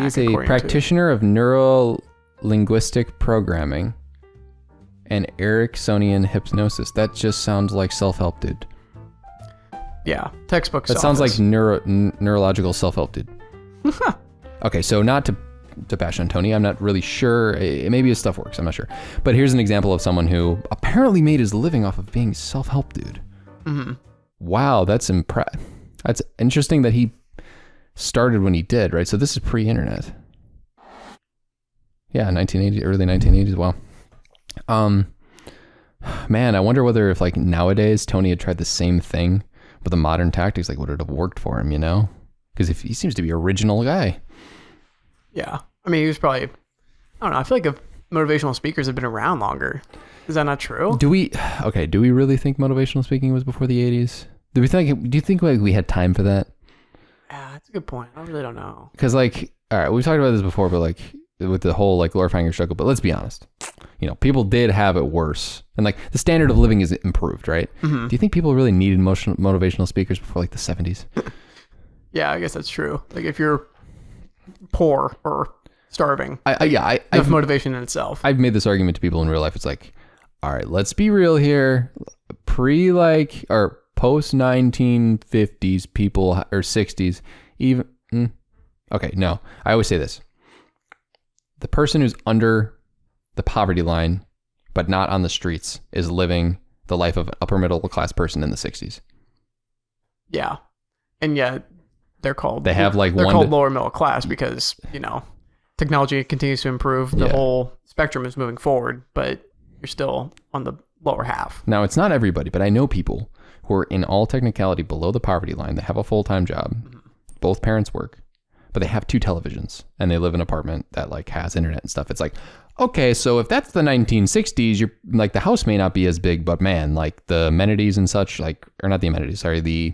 He's a practitioner of neuro-linguistic programming and Ericksonian hypnosis. That just sounds like self-help, dude. Yeah, textbook. That sounds like neurological self-help, dude. Okay, so not to bash on Tony. I'm not really sure. Maybe his stuff works. I'm not sure. But here's an example of someone who apparently made his living off of being self-help, dude. Mm-hmm. Wow, that's interesting that he started when he did, right? So this is pre-internet. Yeah, 1980, early 1980s. Wow. Man, I wonder whether if like nowadays Tony had tried the same thing with the modern tactics, like would it have worked for him, you know? Because if he seems to be an original guy. Yeah. I mean, he was probably, I don't know. I feel like if motivational speakers have been around longer. Is that not true? Do we really think motivational speaking was before the 80s? Do you think like we had time for that? Yeah, that's a good point. I really don't know. Because like, all right, we've talked about this before, but like with the whole like glorifying your struggle, but let's be honest. You know, people did have it worse. And like the standard of living is improved, right? Mm-hmm. Do you think people really needed motivational speakers before like the 70s? Yeah, I guess that's true. Like if you're poor or starving, I've motivation in itself. I've made this argument to people in real life. It's like, all right, let's be real here. Or post 1950s people or 60s, even. Okay, no, I always say this. The person who's under the poverty line, but not on the streets, is living the life of an upper middle class person in the 60s. Yeah. And yet they're called lower middle class because, you know, technology continues to improve. The whole spectrum is moving forward, but you're still on the lower half. Now, it's not everybody, but I know people who are in all technicality below the poverty line that have a full-time job. Mm-hmm. Both parents work, but they have 2 televisions and they live in an apartment that like has internet and stuff. It's like, okay, so if that's the 1960s, you're like the house may not be as big, but man, like the amenities and such, like, or not the amenities, sorry, the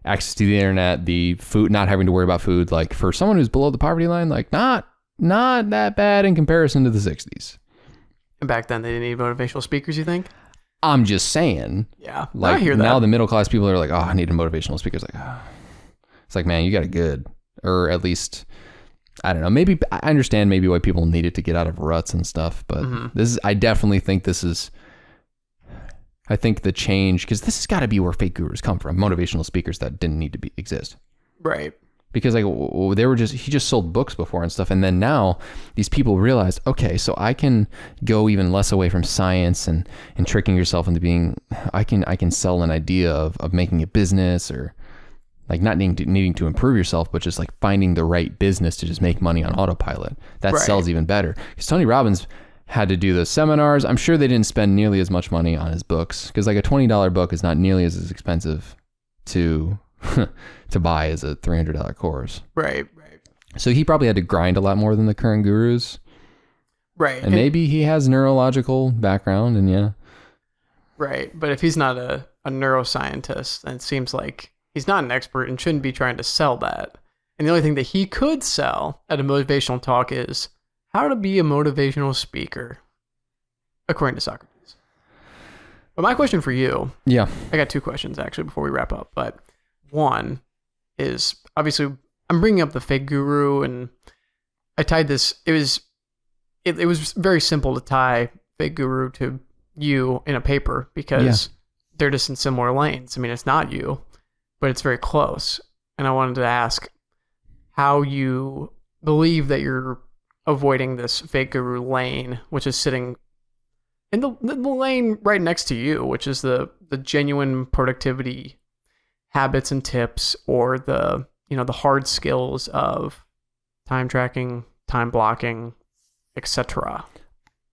access to the internet, the food, not having to worry about food, like for someone who's below the poverty line, like not that bad in comparison to the 60s. And back then they didn't need motivational speakers, you think? I'm just saying. Yeah, like I hear that. Now the middle class people are like, oh, I need a motivational speaker. It's like, oh. It's like, man, you got it good. Or at least, I don't know. Maybe I understand maybe why people need it to get out of ruts and stuff. But I definitely think I think the change, because this has got to be where fake gurus come from. Motivational speakers that didn't need to exist. Right. Because like he just sold books before and stuff. And then now these people realized, okay, so I can go even less away from science and tricking yourself into being, I can sell an idea of making a business or like not needing to improve yourself, but just like finding the right business to just make money on autopilot. That sells even better. Because Tony Robbins had to do those seminars. I'm sure they didn't spend nearly as much money on his books because like a $20 book is not nearly as expensive to buy as a $300 course. Right. So he probably had to grind a lot more than the current gurus. Right. And maybe he has neurological background and yeah. Right. But if he's not a neuroscientist, then it seems like he's not an expert and shouldn't be trying to sell that. And the only thing that he could sell at a motivational talk is how to be a motivational speaker, according to Socrates. But my question for you, I got 2 questions actually before we wrap up. But one is obviously I'm bringing up the fake guru, and I tied this. It was very simple to tie fake guru to you in a paper because they're just in similar lanes. I mean, it's not you, but it's very close. And I wanted to ask how you believe that you're avoiding this fake guru lane, which is sitting in the lane right next to you, which is the genuine productivity habits and tips, or the hard skills of time tracking, time blocking, etc.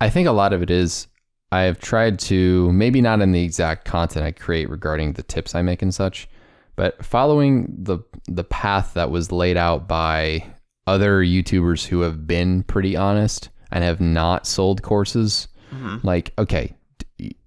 I think a lot of it is I have tried to, maybe not in the exact content I create regarding the tips I make and such, but following the path that was laid out by other YouTubers who have been pretty honest and have not sold courses. Mm-hmm. Like, okay,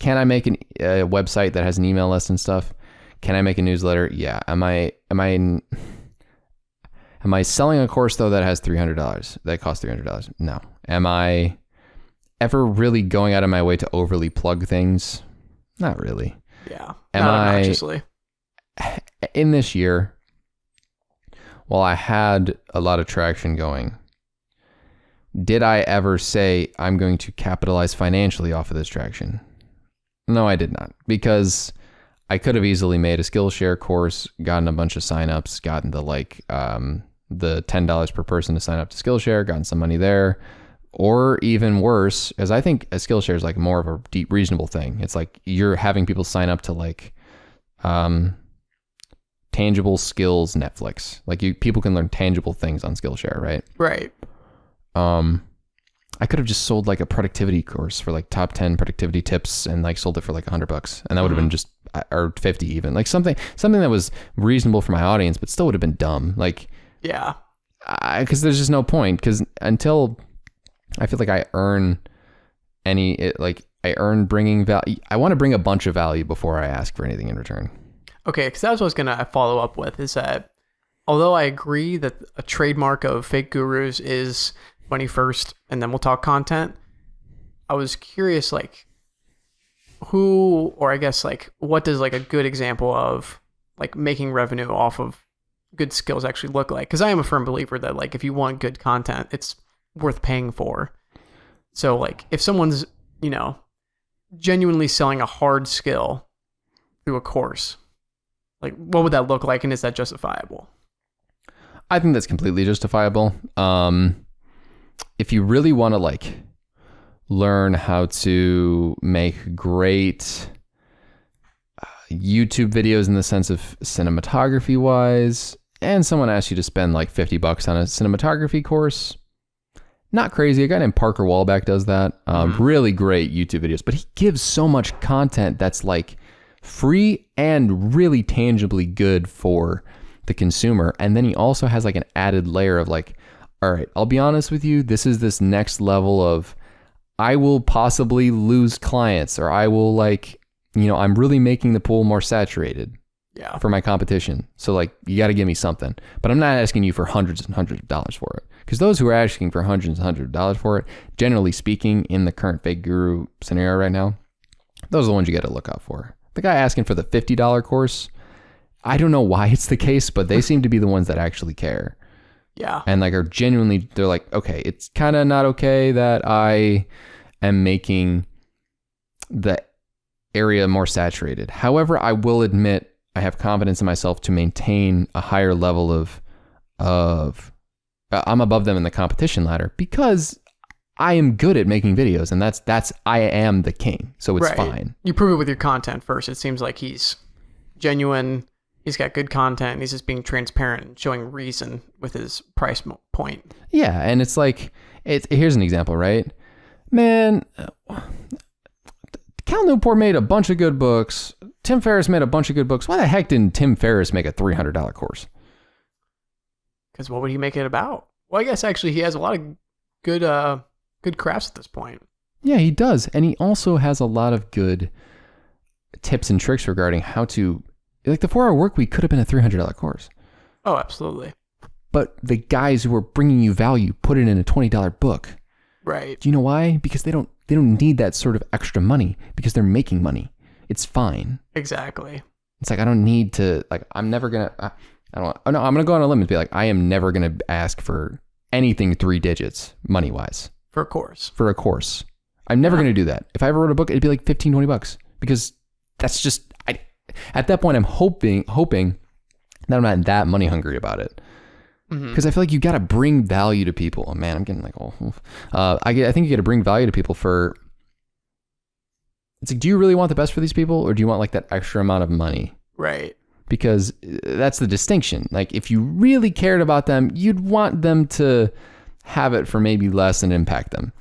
can I make a website that has an email list and stuff? Can I make a newsletter? Yeah. Am I selling a course though that has $300 that costs $300? No. Am I ever really going out of my way to overly plug things? Not really. Yeah. Not obnoxiously. In this year, while I had a lot of traction going, did I ever say I'm going to capitalize financially off of this traction? No, I did not, because I could have easily made a Skillshare course, gotten a bunch of signups, gotten the the $10 per person to sign up to Skillshare, gotten some money there, or even worse, as I think a Skillshare is like more of a deep, reasonable thing. It's like you're having people sign up to like tangible skills Netflix. Like people can learn tangible things on Skillshare, right? Right. I could have just sold like a productivity course for like top 10 productivity tips and like sold it for like $100, and that would have been just, or 50 even, like something that was reasonable for my audience, but still would have been dumb. Like, yeah, because there's just no point, because until I feel like I earn bringing value, I want to bring a bunch of value before I ask for anything in return. Okay, because that's what I was going to follow up with, is that although I agree that a trademark of fake gurus is money first, and then we'll talk content, I was curious, like, who, or I guess, like, what does, like, a good example of, like, making revenue off of good skills actually look like? Because I am a firm believer that, like, if you want good content, it's worth paying for. So, like, if someone's, genuinely selling a hard skill through a course, like, what would that look like, and is that justifiable? I think that's completely justifiable. If you really want to like learn how to make great YouTube videos in the sense of cinematography wise, and someone asks you to spend like $50 on a cinematography course, not crazy. A guy named Parker Wallback does that. Really great YouTube videos, but he gives so much content that's like free and really tangibly good for the consumer. And then he also has like an added layer of like, all right, I'll be honest with you, this is this next level of, I will possibly lose clients, or I will like, I'm really making the pool more saturated for my competition. So like, you got to give me something, but I'm not asking you for hundreds and hundreds of dollars for it. Because those who are asking for hundreds and hundreds of dollars for it, generally speaking, in the current fake guru scenario right now, those are the ones you got to look out for. The guy asking for the $50 course, I don't know why it's the case, but they seem to be the ones that actually care. Yeah. And like are genuinely, they're like, okay, it's kind of not okay that I am making the area more saturated. However, I will admit I have confidence in myself to maintain a higher level of I'm above them in the competition ladder because I am good at making videos, and that's I am the king. So it's fine. You prove it with your content first. It seems like he's genuine. He's got good content, and he's just being transparent and showing reason with his price point. Yeah, and it's like, here's an example, right? Man, Cal Newport made a bunch of good books. Tim Ferriss made a bunch of good books. Why the heck didn't Tim Ferriss make a $300 course? Because what would he make it about? Well, I guess actually he has a lot of good crafts at this point. Yeah, he does. And he also has a lot of good tips and tricks regarding how to, like the 4-Hour Workweek could have been a $300 course. Oh, absolutely. But the guys who are bringing you value put it in a $20 book. Right. Do you know why? Because they don't need that sort of extra money because they're making money. It's fine. Exactly. It's like, I don't need to, like, I'm never going to, I'm going to go on a limb and be like, I am never going to ask for anything 3 digits money wise. For a course. I'm never going to do that. If I ever wrote a book, it'd be like $15, $20 because that's just, at that point, I'm hoping that I'm not that money hungry about it. Because I feel like you got to bring value to people. Oh man, I'm getting like, I think you got to bring value to people for, it's like, do you really want the best for these people, or do you want like that extra amount of money? Right. Because that's the distinction. Like if you really cared about them, you'd want them to have it for maybe less and impact them.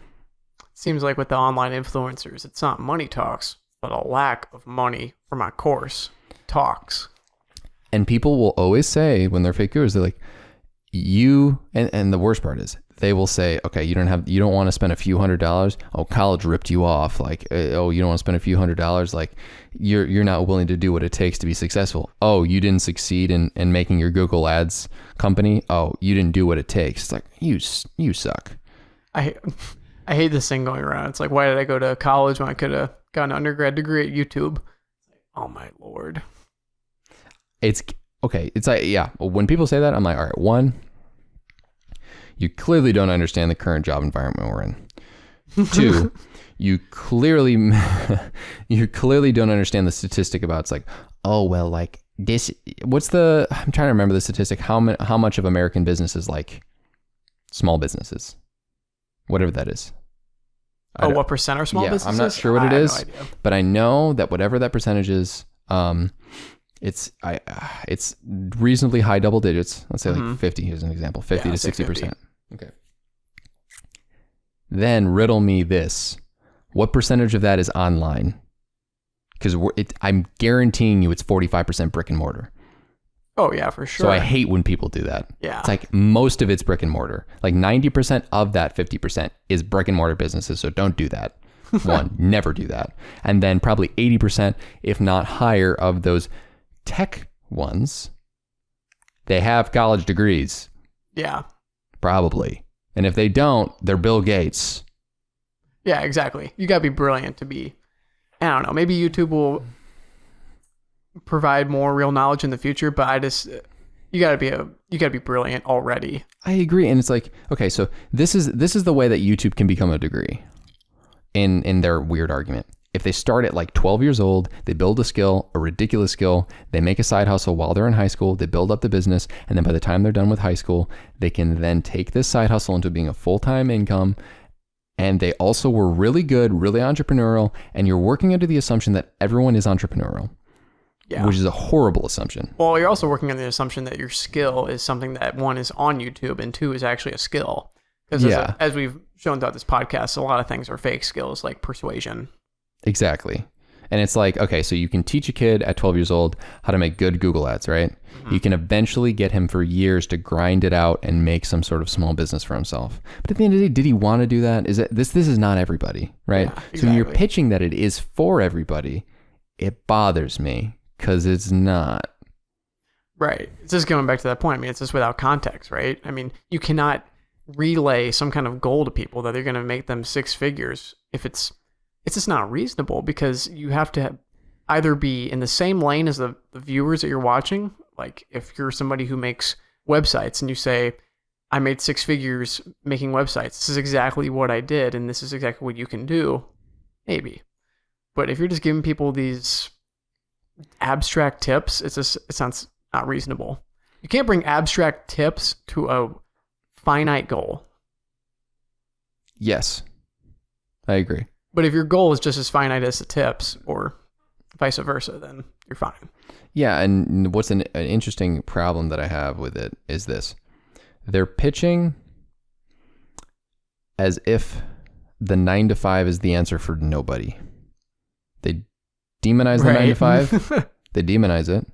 Seems like with the online influencers, it's not money talks, but a lack of money for my course talks. And people will always say when they're fake gurus, they're like, and the worst part is they will say, okay, you don't want to spend a few $100s. Oh, college ripped you off. Like, oh, you don't want to spend a few $100s. Like you're not willing to do what it takes to be successful. Oh, you didn't succeed in making your Google Ads company. Oh, you didn't do what it takes. It's like, you suck. I hate this thing going around. It's like, why did I go to college when I could have got an undergrad degree at YouTube? Oh my Lord. okay, it's like, yeah, when people say that, I'm like, all right, one, you clearly don't understand the current job environment we're in. Two, you clearly don't understand the statistic about, it's like, oh, well, like this, I'm trying to remember the statistic, how much of American business is like small businesses, whatever that is. What percent are small businesses? I'm not sure what it is, no idea. but I know that whatever that percentage is, it's reasonably high double digits. Let's say like 50. Here's an example: 50 to 60%. 50. Okay. Then riddle me this: what percentage of that is online? Because I'm guaranteeing you, it's 45% brick and mortar. Oh yeah, for sure. So I hate when people do that. Yeah. It's like most of it's brick and mortar. Like 90% of that 50% is brick and mortar businesses. So don't do that. One, never do that. And then probably 80%, if not higher, of those tech ones, they have college degrees. Yeah. Probably. And if they don't, they're Bill Gates. Yeah, exactly. You gotta be brilliant to be, I don't know, maybe YouTube will provide more real knowledge in the future, but you gotta be brilliant already. I agree. And it's like, okay, so this is the way that YouTube can become a degree in their weird argument. If they start at like 12 years old, they build a skill, a ridiculous skill, they make a side hustle while they're in high school, they build up the business, and then by the time they're done with high school, they can then take this side hustle into being a full-time income. And they also were really good, really entrepreneurial, and you're working under the assumption that everyone is entrepreneurial. Yeah. Which is a horrible assumption. Well, you're also working on the assumption that your skill is something that, one, is on YouTube, and two, is actually a skill. Because as we've shown throughout this podcast, a lot of things are fake skills, like persuasion. Exactly. And it's like, okay, so you can teach a kid at 12 years old how to make good Google ads, right? Mm-hmm. You can eventually get him for years to grind it out and make some sort of small business for himself. But at the end of the day, did he want to do that? This is not everybody, right? Yeah, exactly. So when you're pitching that it is for everybody, it bothers me. Because it's not. Right. It's just going back to that point. I mean, it's just without context, right? I mean, you cannot relay some kind of goal to people that they're going to make them six figures if it's just not reasonable, because you have to either be in the same lane as the viewers that you're watching. Like if you're somebody who makes websites and you say, I made six figures making websites, this is exactly what I did, and this is exactly what you can do, maybe. But if you're just giving people these abstract tips, it sounds not reasonable. You can't bring abstract tips to a finite goal. Yes, I agree. But if your goal is just as finite as the tips, or vice versa, then you're fine. Yeah, and what's an interesting problem that I have with it is this. They're pitching as if the 9 to 5 is the answer for nobody. They demonize the 9 to 5. They demonize it.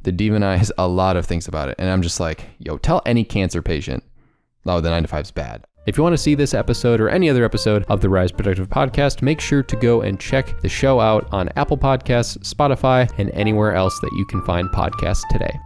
They demonize a lot of things about it. And I'm just like, yo, tell any cancer patient, oh, the 9 to 5 is bad. If you want to see this episode or any other episode of the Rise Productive podcast, make sure to go and check the show out on Apple Podcasts, Spotify, and anywhere else that you can find podcasts today.